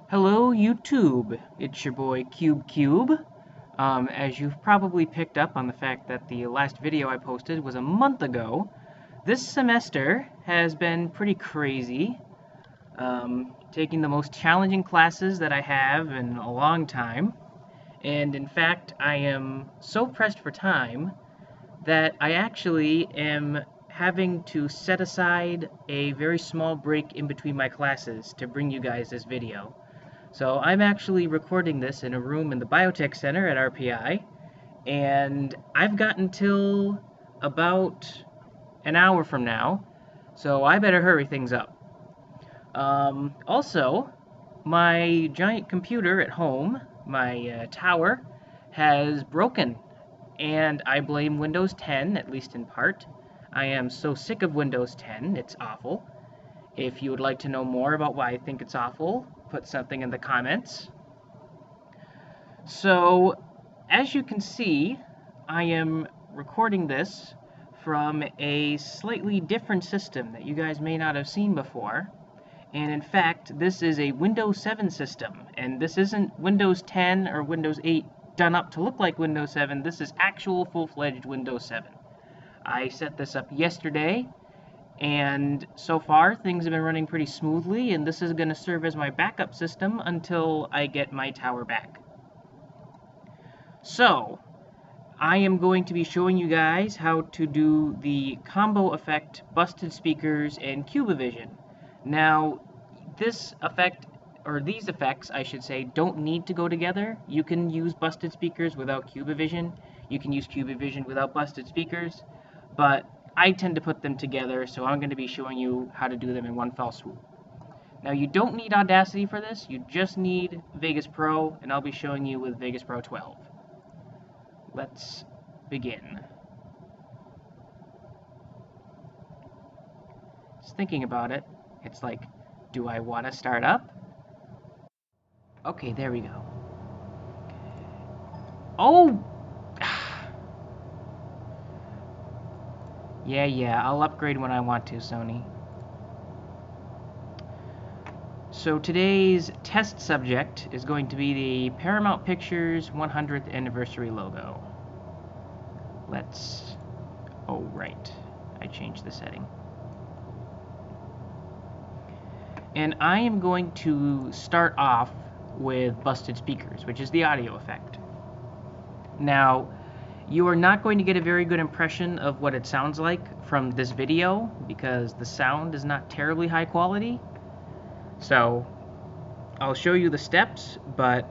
Hello YouTube, it's your boy Cube. As you've probably picked up on the fact that the last video I posted was a month ago, this semester has been pretty crazy. Taking the most challenging classes that I have in a long time, and in fact I am so pressed for time that I actually am having to set aside a very small break in between my classes to bring you guys this video. So I'm actually recording this in a room in the Biotech Center at RPI, and I've got until about an hour from now, so I better hurry things up. Also, my giant computer at home, my tower, has broken, and I blame Windows 10, at least in part. I am so sick of Windows 10, it's awful. If you would like to know more about why I think it's awful, put something in the comments. So, as you can see, I am recording this from a slightly different system that you guys may not have seen before. And in fact, this is a Windows 7 system, and this isn't Windows 10 or Windows 8 done up to look like Windows 7. This is actual full-fledged Windows 7. I set this up yesterday, and so far things have been running pretty smoothly, and this is going to serve as my backup system until I get my tower back. So, I am going to be showing you guys how to do the combo effect Busted Speakers and Kyoobavision. Now, this effect, or these effects, I should say, don't need to go together. You can use Busted Speakers without Kyoobavision. You can use Kyoobavision without Busted Speakers, but I tend to put them together, so I'm going to be showing you how to do them in one fell swoop. Now, you don't need Audacity for this. You just need Vegas Pro, and I'll be showing you with Vegas Pro 12. Let's begin. Just thinking about it, it's like, do I want to start up? Okay, there we go. Oh! Yeah, I'll upgrade when I want to, Sony. So today's test subject is going to be the Paramount Pictures 100th anniversary logo. Oh right, I changed the setting. And I am going to start off with Busted Speakers, which is the audio effect. Now, you are not going to get a very good impression of what it sounds like from this video because the sound is not terribly high quality. So, I'll show you the steps, but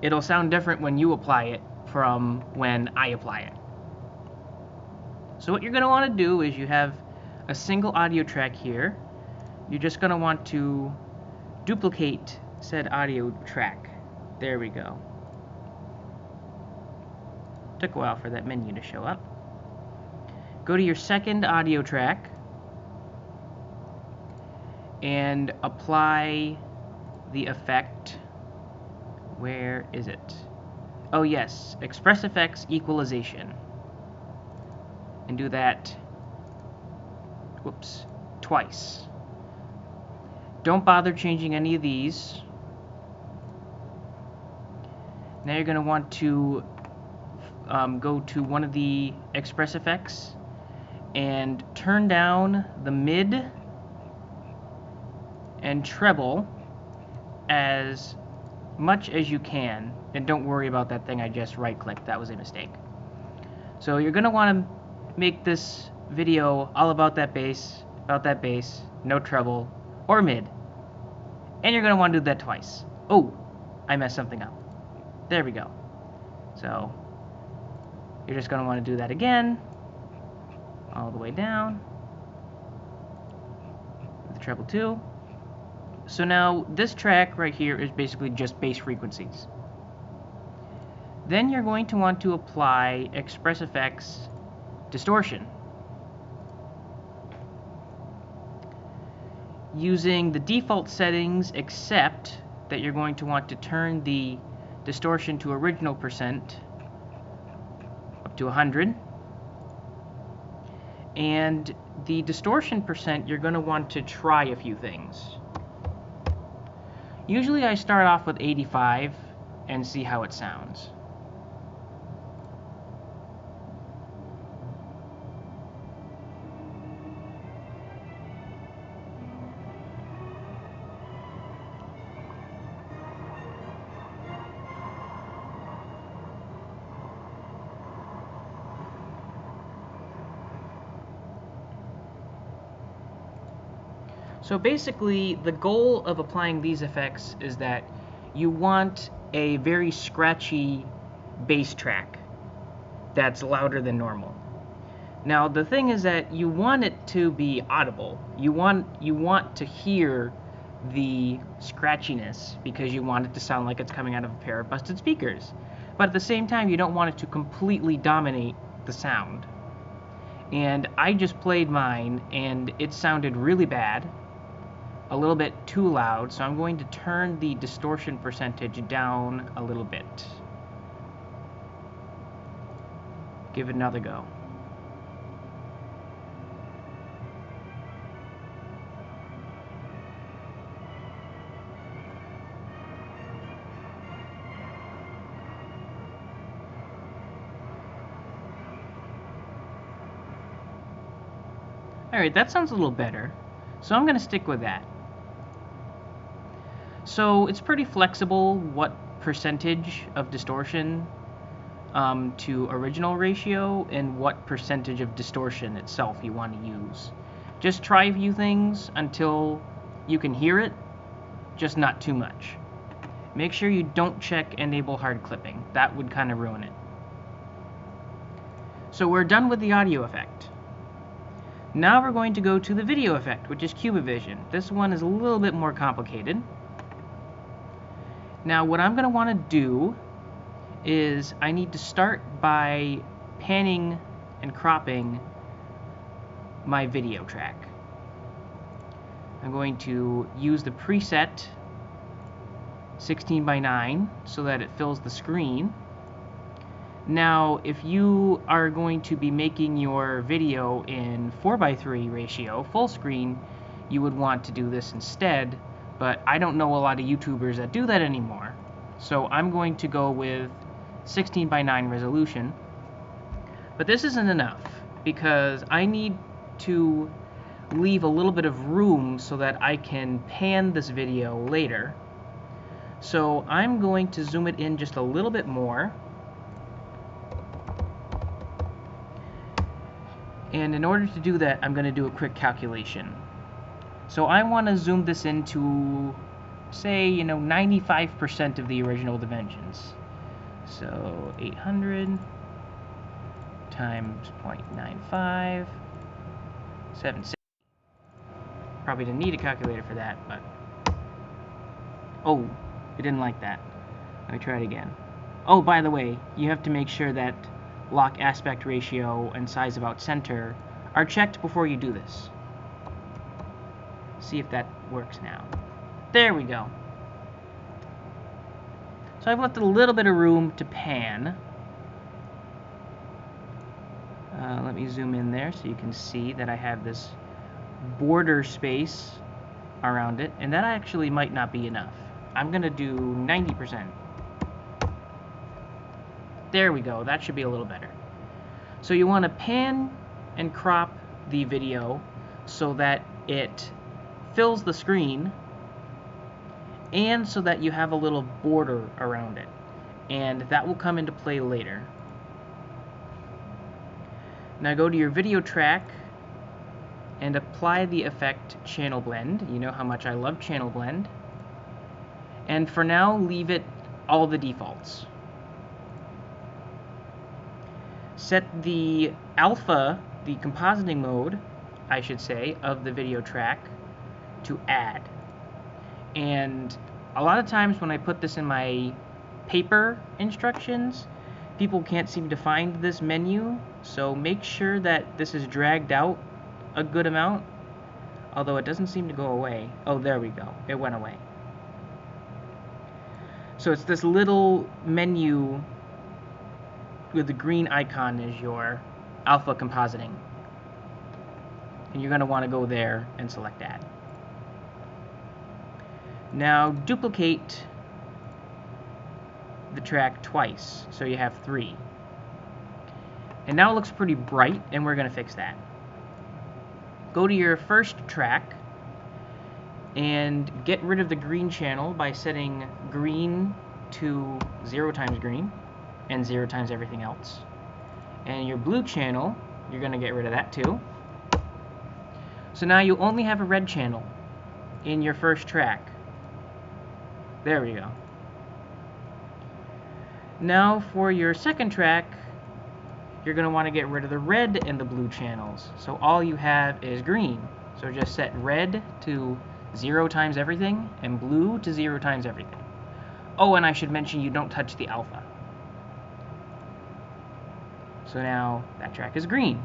it'll sound different when you apply it from when I apply it. So what you're going to want to do is you have a single audio track here. You're just going to want to duplicate said audio track. There we go. Took a while for that menu to show up. Go to your second audio track and apply the effect. Where is it? Oh yes, Express Effects Equalization. And do that, twice. Don't bother changing any of these. Now you're going to want to go to one of the Express Effects and turn down the mid and treble as much as you can. And don't worry about that thing I just right-clicked. That was a mistake. So you're going to want to make this video all about that bass, no treble or mid. And you're going to want to do that twice. Oh, I messed something up. There we go. So you're just going to want to do that again, all the way down, with the treble 2. So now this track right here is basically just bass frequencies. Then you're going to want to apply Express Effects Distortion. Using the default settings, except that you're going to want to turn the distortion to original percent up to 100. And the distortion percent, you're going to want to try a few things. Usually I start off with 85 and see how it sounds. So basically, the goal of applying these effects is that you want a very scratchy bass track that's louder than normal. Now, the thing is that you want it to be audible. You want to hear the scratchiness because you want it to sound like it's coming out of a pair of busted speakers. But at the same time, you don't want it to completely dominate the sound. And I just played mine, and it sounded really bad. A little bit too loud, so I'm going to turn the distortion percentage down a little bit. Give it another go. Alright, that sounds a little better, so I'm going to stick with that. So it's pretty flexible what percentage of distortion to original ratio and what percentage of distortion itself you want to use. Just try a few things until you can hear it, just not too much. Make sure you don't check enable hard clipping. That would kind of ruin it. So we're done with the audio effect. Now we're going to go to the video effect, which is Kyoobavision. This one is a little bit more complicated. Now what I'm going to want to do is I need to start by panning and cropping my video track. I'm going to use the preset 16:9 so that it fills the screen. Now if you are going to be making your video in 4:3 ratio full screen, you would want to do this instead. But I don't know a lot of YouTubers that do that anymore. So I'm going to go with 16:9 resolution. But this isn't enough because I need to leave a little bit of room so that I can pan this video later. So I'm going to zoom it in just a little bit more. And in order to do that, I'm going to do a quick calculation. So I want to zoom this into, say, 95% of the original dimensions. So 800 times 0.95, 760. Probably didn't need a calculator for that, but... Oh, it didn't like that. Let me try it again. Oh, by the way, you have to make sure that lock aspect ratio and size about center are checked before you do this. See if that works now. There we go. So I've left a little bit of room to pan. Let me zoom in there so you can see that I have this border space around it, and that actually might not be enough. I'm going to do 90%. There we go. That should be a little better. So you want to pan and crop the video so that it fills the screen and so that you have a little border around it, and that will come into play later. Now go to your video track and apply the effect channel blend. You know how much I love channel blend. And for now, leave it all the defaults. Set the alpha, the compositing mode, I should say, of the video track to add. And a lot of times when I put this in my paper instructions, people can't seem to find this menu, so make sure that this is dragged out a good amount, although it doesn't seem to go away. Oh, there we go. It went away. So it's this little menu with the green icon as your alpha compositing. And you're going to want to go there and select add. Now duplicate the track twice, so you have 3. And now it looks pretty bright, and we're going to fix that. Go to your first track and get rid of the green channel by setting green to 0 times green and 0 times everything else. And your blue channel, you're going to get rid of that too. So now you only have a red channel in your first track. There we go. Now for your second track, you're going to want to get rid of the red and the blue channels. So all you have is green. So just set red to 0 times everything and blue to 0 times everything. Oh, and I should mention you don't touch the alpha. So now that track is green.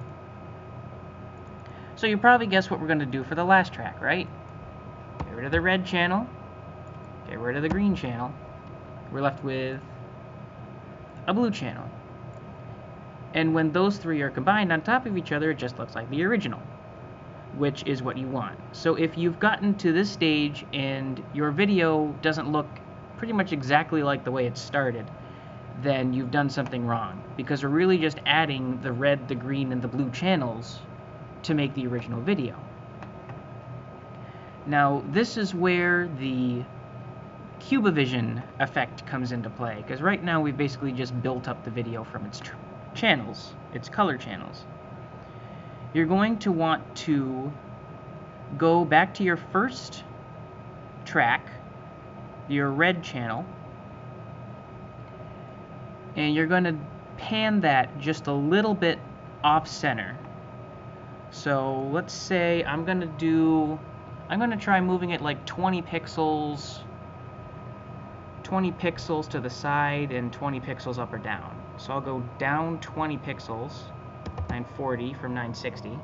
So you probably guess what we're going to do for the last track, right? Get rid of the red channel, get rid of the green channel. We're left with a blue channel. And when those 3 are combined on top of each other, it just looks like the original, which is what you want. So if you've gotten to this stage and your video doesn't look pretty much exactly like the way it started, then you've done something wrong, because we're really just adding the red, the green, and the blue channels to make the original video. Now, this is where the Kyoobavision effect comes into play, because right now we've basically just built up the video from its channels, its color channels. You're going to want to go back to your first track, your red channel, and you're going to pan that just a little bit off center. So let's say I'm going to try moving it like 20 pixels to the side and 20 pixels up or down. So I'll go down 20 pixels, 940 from 960,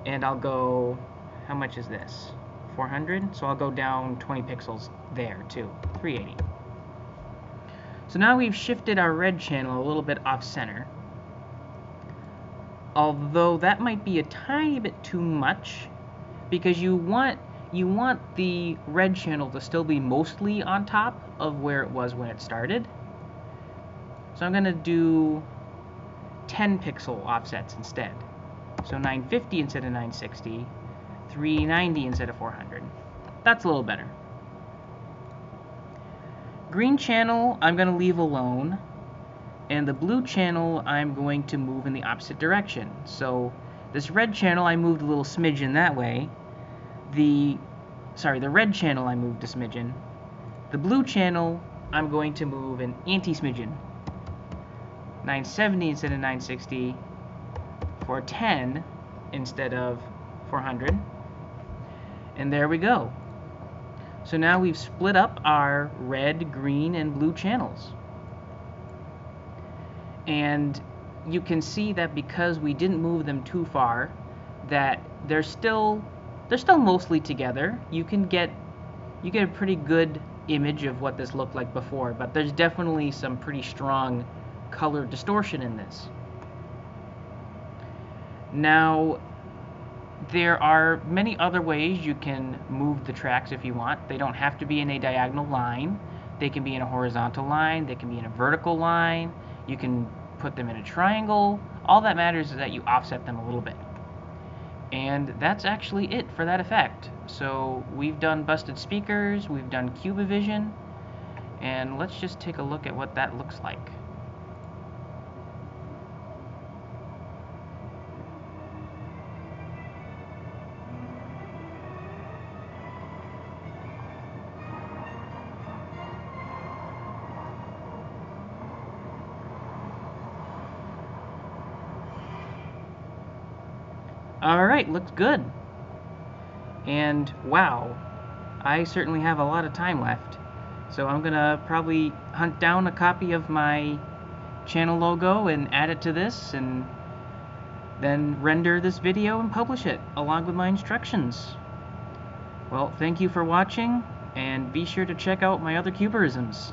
and I'll go, how much is this? 400? So I'll go down 20 pixels there too, 380. So now we've shifted our red channel a little bit off center. Although that might be a tiny bit too much, because you want the red channel to still be mostly on top of where it was when it started. So I'm going to do 10 pixel offsets instead. So 950 instead of 960, 390 instead of 400. That's a little better. Green channel I'm going to leave alone, and the blue channel I'm going to move in the opposite direction. So this red channel I moved a little smidgen that way. The red channel I moved a smidgen. The blue channel I'm going to move an anti-smidgen. 970 instead of 960, 410 instead of 400. And there we go. So now we've split up our red, green, and blue channels. And you can see that because we didn't move them too far, that they're still mostly together. You get a pretty good image of what this looked like before, but there's definitely some pretty strong color distortion in this. Now, there are many other ways you can move the tracks if you want. They don't have to be in a diagonal line. They can be in a horizontal line. They can be in a vertical line. You can put them in a triangle. All that matters is that you offset them a little bit. And that's actually it for that effect. So we've done busted speakers, we've done Kyoobavision, and let's just take a look at what that looks like. Alright, looks good. And wow, I certainly have a lot of time left. So I'm gonna probably hunt down a copy of my channel logo and add it to this, and then render this video and publish it along with my instructions. Well, thank you for watching, and be sure to check out my other Kyooberisms.